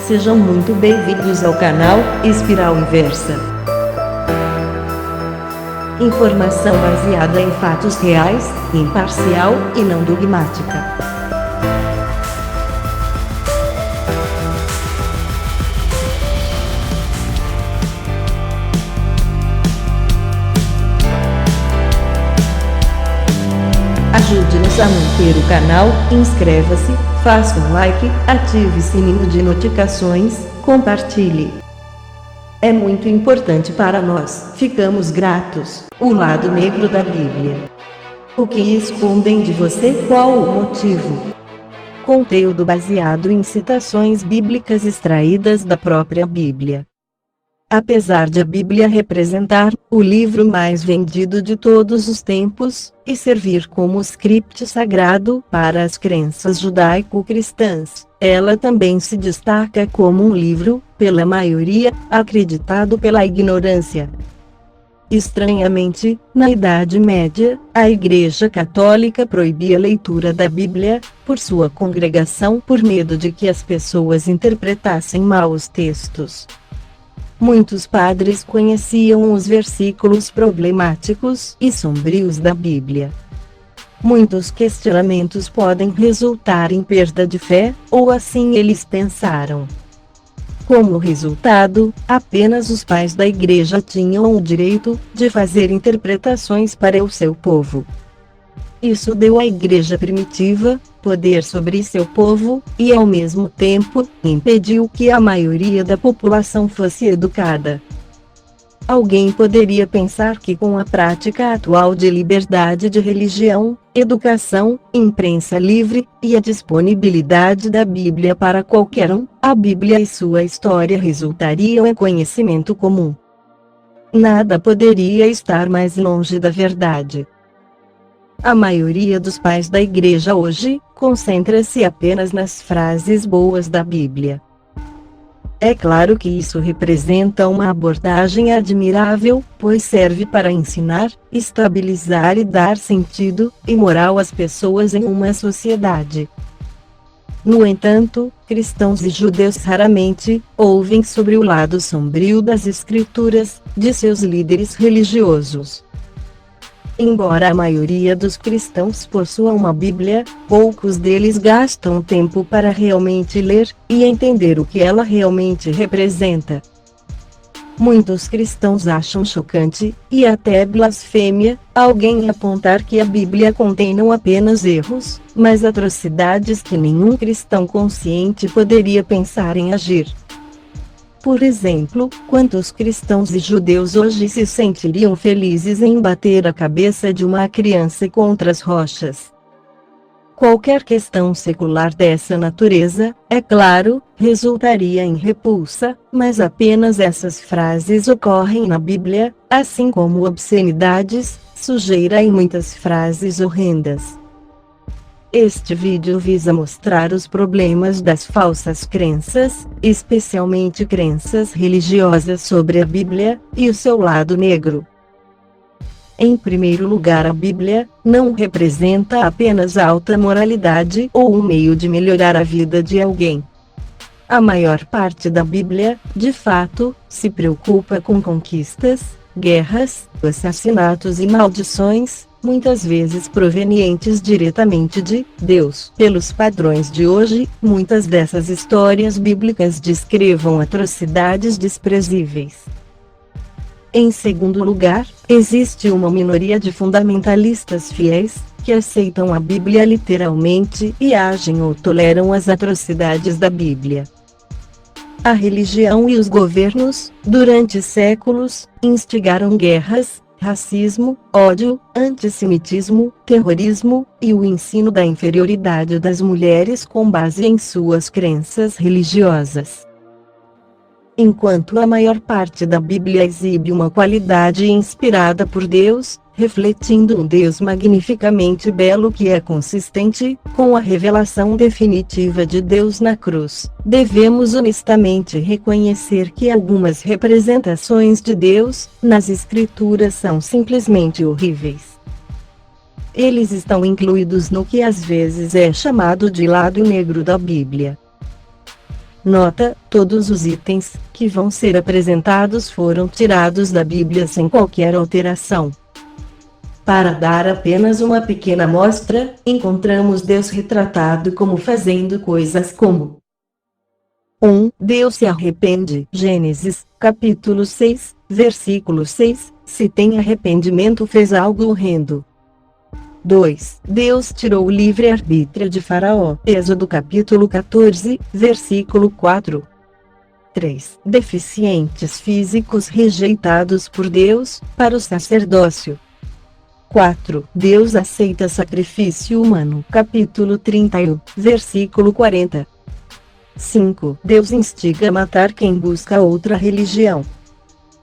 Sejam muito bem-vindos ao canal Espiral Inversa. Informação baseada em fatos reais, imparcial e não dogmática. Ajude-nos a manter o canal, inscreva-se, faça um like, ative o sininho de notificações, compartilhe. É muito importante para nós, ficamos gratos. O lado negro da Bíblia. O que escondem de você? Qual o motivo? Conteúdo baseado em citações bíblicas extraídas da própria Bíblia. Apesar de a Bíblia representar o livro mais vendido de todos os tempos, e servir como script sagrado para as crenças judaico-cristãs, ela também se destaca como um livro, pela maioria, acreditado pela ignorância. Estranhamente, na Idade Média, a Igreja Católica proibia a leitura da Bíblia, por sua congregação, por medo de que as pessoas interpretassem mal os textos. Muitos padres conheciam os versículos problemáticos e sombrios da Bíblia. Muitos questionamentos podem resultar em perda de fé, ou assim eles pensaram. Como resultado, apenas os pais da igreja tinham o direito de fazer interpretações para o seu povo. Isso deu à igreja primitiva poder sobre seu povo, e ao mesmo tempo, impediu que a maioria da população fosse educada. Alguém poderia pensar que com a prática atual de liberdade de religião, educação, imprensa livre, e a disponibilidade da Bíblia para qualquer um, a Bíblia e sua história resultariam em conhecimento comum. Nada poderia estar mais longe da verdade. A maioria dos pais da igreja hoje, concentra-se apenas nas frases boas da Bíblia. É claro que isso representa uma abordagem admirável, pois serve para ensinar, estabilizar e dar sentido e moral às pessoas em uma sociedade. No entanto, cristãos e judeus raramente ouvem sobre o lado sombrio das escrituras, de seus líderes religiosos. Embora a maioria dos cristãos possua uma Bíblia, poucos deles gastam tempo para realmente ler e entender o que ela realmente representa. Muitos cristãos acham chocante, e até blasfêmia, alguém apontar que a Bíblia contém não apenas erros, mas atrocidades que nenhum cristão consciente poderia pensar em agir. Por exemplo, quantos cristãos e judeus hoje se sentiriam felizes em bater a cabeça de uma criança contra as rochas? Qualquer questão secular dessa natureza, é claro, resultaria em repulsa, mas apenas essas frases ocorrem na Bíblia, assim como obscenidades, sujeira e muitas frases horrendas. Este vídeo visa mostrar os problemas das falsas crenças, especialmente crenças religiosas sobre a Bíblia, e o seu lado negro. Em primeiro lugar, a Bíblia não representa apenas alta moralidade ou um meio de melhorar a vida de alguém. A maior parte da Bíblia, de fato, se preocupa com conquistas, guerras, assassinatos e maldições, muitas vezes provenientes diretamente de Deus. Pelos padrões de hoje, muitas dessas histórias bíblicas descrevam atrocidades desprezíveis. Em segundo lugar, existe uma minoria de fundamentalistas fiéis, que aceitam a Bíblia literalmente e agem ou toleram as atrocidades da Bíblia. A religião e os governos, durante séculos, instigaram guerras, racismo, ódio, antissemitismo, terrorismo, e o ensino da inferioridade das mulheres com base em suas crenças religiosas. Enquanto a maior parte da Bíblia exibe uma qualidade inspirada por Deus, refletindo um Deus magnificamente belo que é consistente com a revelação definitiva de Deus na cruz, devemos honestamente reconhecer que algumas representações de Deus nas Escrituras são simplesmente horríveis. Eles estão incluídos no que às vezes é chamado de lado negro da Bíblia. Nota: todos os itens que vão ser apresentados foram tirados da Bíblia sem qualquer alteração. Para dar apenas uma pequena amostra, encontramos Deus retratado como fazendo coisas como 1. Deus se arrepende. Gênesis, capítulo 6, versículo 6. Se tem arrependimento, fez algo horrendo. 2. Deus tirou o livre-arbítrio de Faraó. Êxodo capítulo 14, versículo 4. 3. Deficientes físicos rejeitados por Deus, para o sacerdócio. 4. Deus aceita sacrifício humano. Capítulo 31, versículo 40. 5. Deus instiga a matar quem busca outra religião.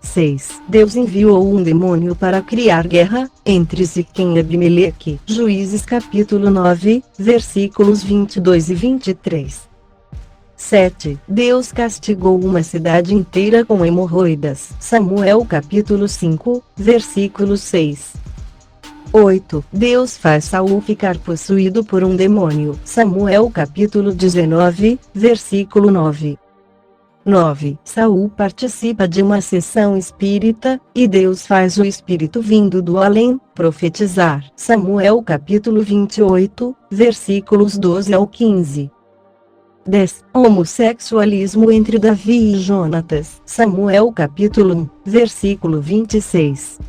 6. Deus enviou um demônio para criar guerra entre Siquém e Abimeleque. Juízes capítulo 9, versículos 22 e 23. 7. Deus castigou uma cidade inteira com hemorroidas. Samuel capítulo 5, versículo 6. 8. Deus faz Saul ficar possuído por um demônio. Samuel capítulo 19, versículo 9. 9. Saul participa de uma sessão espírita, e Deus faz o espírito vindo do além profetizar. Samuel capítulo 28, versículos 12 ao 15. 10. Homossexualismo entre Davi e Jonatas. Samuel capítulo 1, versículo 26.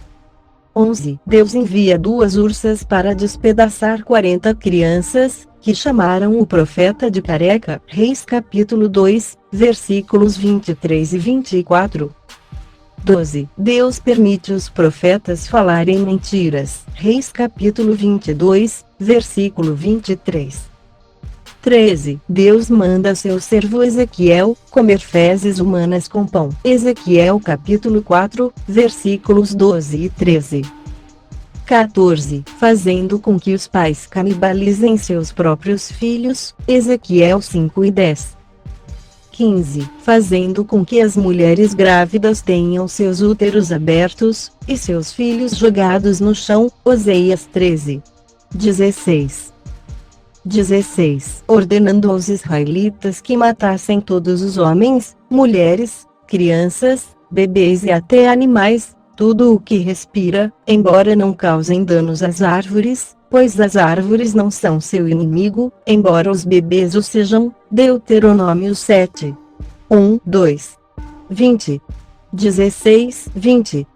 11. Deus envia 2 ursas para despedaçar 40 crianças, que chamaram o profeta de careca. Reis capítulo 2, versículos 23 e 24. 12. Deus permite os profetas falarem mentiras. Reis capítulo 22, versículo 23. 13. Deus manda seu servo Ezequiel comer fezes humanas com pão. Ezequiel capítulo 4, versículos 12 e 13. 14. Fazendo com que os pais canibalizem seus próprios filhos. Ezequiel 5 e 10. 15. Fazendo com que as mulheres grávidas tenham seus úteros abertos, e seus filhos jogados no chão. Oséias 13. 16. 16. Ordenando aos israelitas que matassem todos os homens, mulheres, crianças, bebês e até animais, tudo o que respira, embora não causem danos às árvores, pois as árvores não são seu inimigo, embora os bebês o sejam. Deuteronômio 7. 1, 2. 20. 16, 20.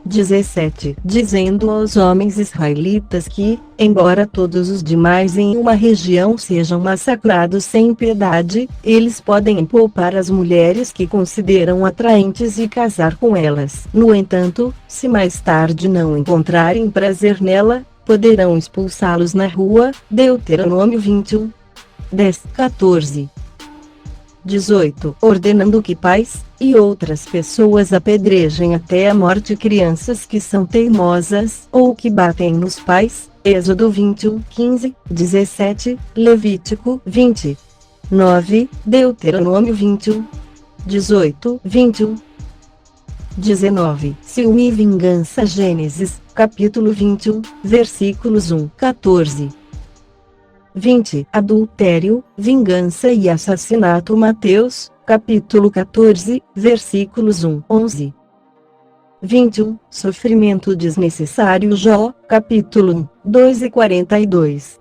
17. Dizendo aos homens israelitas que, embora todos os demais em uma região sejam massacrados sem piedade, eles podem poupar as mulheres que consideram atraentes e casar com elas. No entanto, se mais tarde não encontrarem prazer nela, poderão expulsá-los na rua. Deuteronômio 21. 10, 14. 18. Ordenando que pais e outras pessoas apedrejem até a morte crianças que são teimosas ou que batem nos pais. Êxodo 21, 15, 17, Levítico 20. 9. Deuteronômio 21. 18, 21. 19. Ciúme e vingança. Gênesis, capítulo 21, versículos 1, 14. 20. Adultério, vingança e assassinato. Mateus, capítulo 14, versículos 1, 11. 21. Sofrimento desnecessário. Jó, capítulo 1, 2 e 42.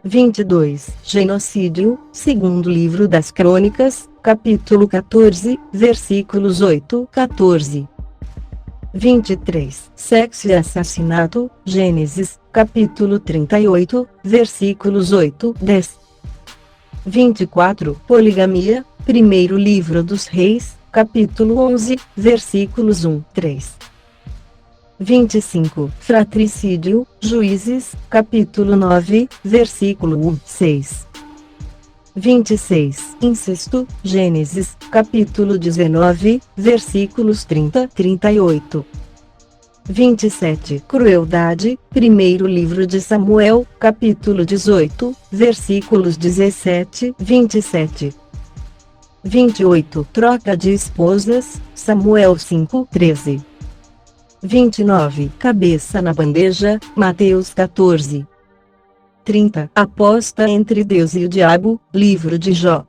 22. Genocídio, segundo livro das Crônicas, capítulo 14, versículos 8, 14. 23. Sexo e assassinato. Gênesis, capítulo 38, versículos 8, 10. 24. Poligamia, primeiro livro dos Reis, capítulo 11, versículos 1, 3. 25. Fratricídio, Juízes, capítulo 9, versículo 1, 6. 26. Incesto, Gênesis, capítulo 19, versículos 30, 38. 27. Crueldade, primeiro livro de Samuel, capítulo 18, versículos 17, 27. 28. Troca de esposas, Samuel 5, 13. 29. Cabeça na bandeja, Mateus 14. 30. Aposta entre Deus e o diabo, livro de Jó.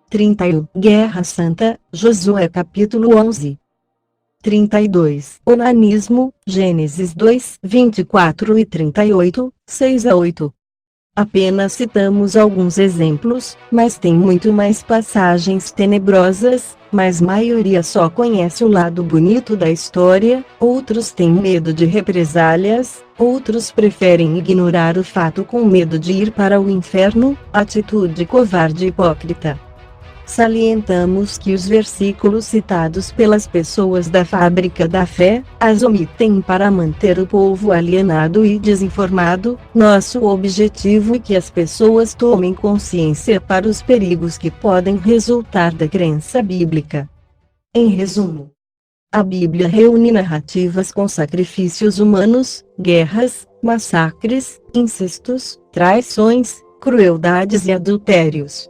31. Guerra Santa, Josué capítulo 11. 32. Onanismo, Gênesis 2, 24 e 38, 6 a 8. Apenas citamos alguns exemplos, mas tem muito mais passagens tenebrosas, mas maioria só conhece o lado bonito da história, outros têm medo de represálias, outros preferem ignorar o fato com medo de ir para o inferno, atitude covarde e hipócrita. Salientamos que os versículos citados pelas pessoas da fábrica da fé, as omitem para manter o povo alienado e desinformado. Nosso objetivo é que as pessoas tomem consciência para os perigos que podem resultar da crença bíblica. Em resumo, a Bíblia reúne narrativas com sacrifícios humanos, guerras, massacres, incestos, traições, crueldades e adultérios.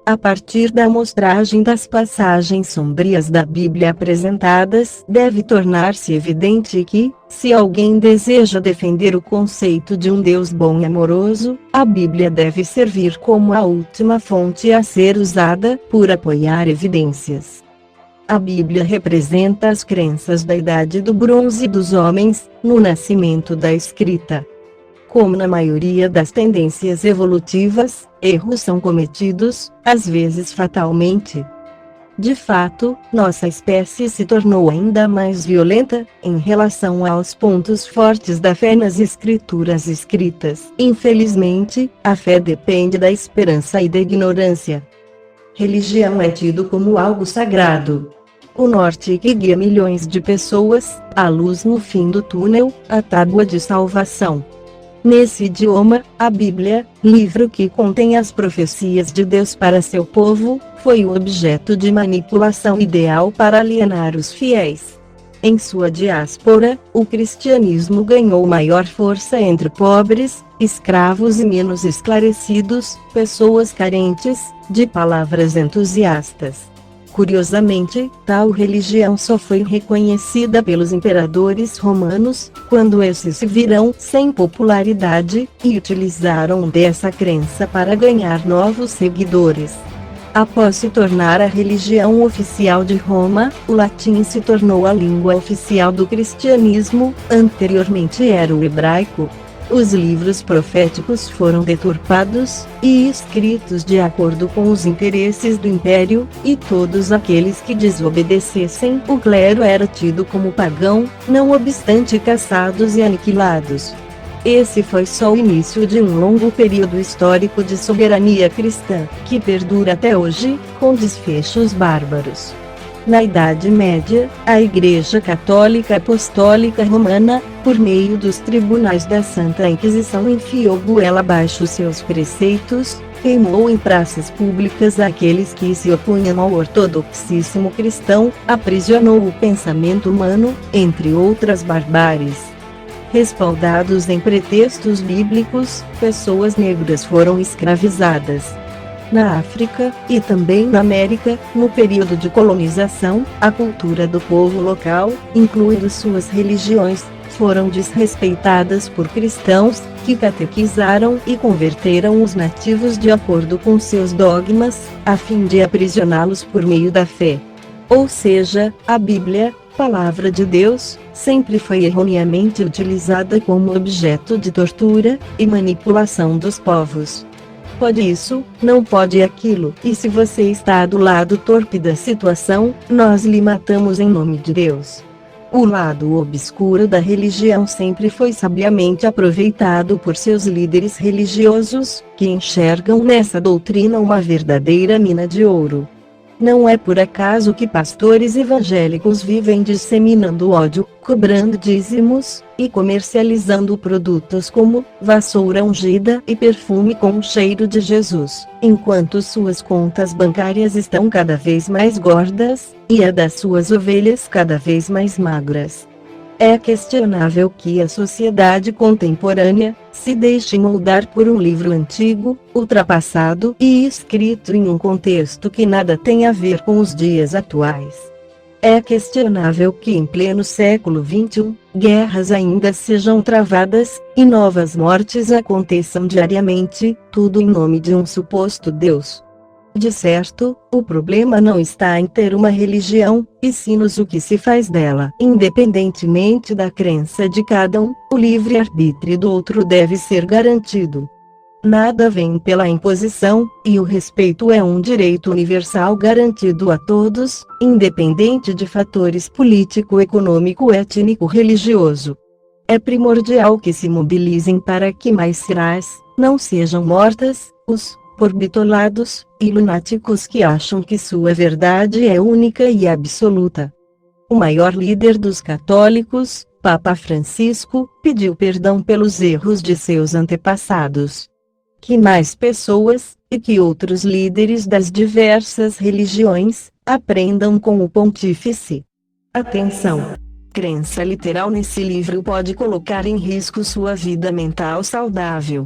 A partir da amostragem das passagens sombrias da Bíblia apresentadas, deve tornar-se evidente que, se alguém deseja defender o conceito de um Deus bom e amoroso, a Bíblia deve servir como a última fonte a ser usada, por apoiar evidências. A Bíblia representa as crenças da Idade do Bronze dos homens, no nascimento da escrita. Como na maioria das tendências evolutivas, erros são cometidos, às vezes fatalmente. De fato, nossa espécie se tornou ainda mais violenta, em relação aos pontos fortes da fé nas escrituras escritas. Infelizmente, a fé depende da esperança e da ignorância. Religião é tido como algo sagrado. O norte que guia milhões de pessoas, a luz no fim do túnel, a tábua de salvação. Nesse idioma, a Bíblia, livro que contém as profecias de Deus para seu povo, foi o objeto de manipulação ideal para alienar os fiéis. Em sua diáspora, o cristianismo ganhou maior força entre pobres, escravos e menos esclarecidos, pessoas carentes de palavras entusiastas. Curiosamente, tal religião só foi reconhecida pelos imperadores romanos, quando esses se viram sem popularidade, e utilizaram dessa crença para ganhar novos seguidores. Após se tornar a religião oficial de Roma, o latim se tornou a língua oficial do cristianismo, anteriormente era o hebraico. Os livros proféticos foram deturpados, e escritos de acordo com os interesses do império, e todos aqueles que desobedecessem o clero era tido como pagão, não obstante caçados e aniquilados. Esse foi só o início de um longo período histórico de soberania cristã, que perdura até hoje, com desfechos bárbaros. Na Idade Média, a Igreja Católica Apostólica Romana, por meio dos tribunais da Santa Inquisição, enfiou goela abaixo seus preceitos, queimou em praças públicas aqueles que se opunham ao ortodoxismo cristão, aprisionou o pensamento humano, entre outras barbáries. Respaldados em pretextos bíblicos, pessoas negras foram escravizadas. Na África, e também na América, no período de colonização, a cultura do povo local, incluindo suas religiões, foram desrespeitadas por cristãos, que catequizaram e converteram os nativos de acordo com seus dogmas, a fim de aprisioná-los por meio da fé. Ou seja, a Bíblia, Palavra de Deus, sempre foi erroneamente utilizada como objeto de tortura e manipulação dos povos. Pode isso, não pode aquilo, e se você está do lado torpe da situação, nós lhe matamos em nome de Deus. O lado obscuro da religião sempre foi sabiamente aproveitado por seus líderes religiosos, que enxergam nessa doutrina uma verdadeira mina de ouro. Não é por acaso que pastores evangélicos vivem disseminando ódio, cobrando dízimos, e comercializando produtos como vassoura ungida e perfume com o cheiro de Jesus, enquanto suas contas bancárias estão cada vez mais gordas, e a das suas ovelhas cada vez mais magras. É questionável que a sociedade contemporânea se deixe moldar por um livro antigo, ultrapassado e escrito em um contexto que nada tem a ver com os dias atuais. É questionável que em pleno século XXI, guerras ainda sejam travadas, e novas mortes aconteçam diariamente, tudo em nome de um suposto Deus. De certo, o problema não está em ter uma religião, e sim no que se faz dela. Independentemente da crença de cada um, o livre-arbítrio do outro deve ser garantido. Nada vem pela imposição, e o respeito é um direito universal garantido a todos, independente de fatores político, econômico, étnico, religioso. É primordial que se mobilizem para que mais serás, não sejam mortas, os por bitolados e lunáticos que acham que sua verdade é única e absoluta. O maior líder dos católicos, Papa Francisco, pediu perdão pelos erros de seus antepassados. Que mais pessoas, e que outros líderes das diversas religiões, aprendam com o pontífice. Atenção! Crença literal nesse livro pode colocar em risco sua vida mental saudável.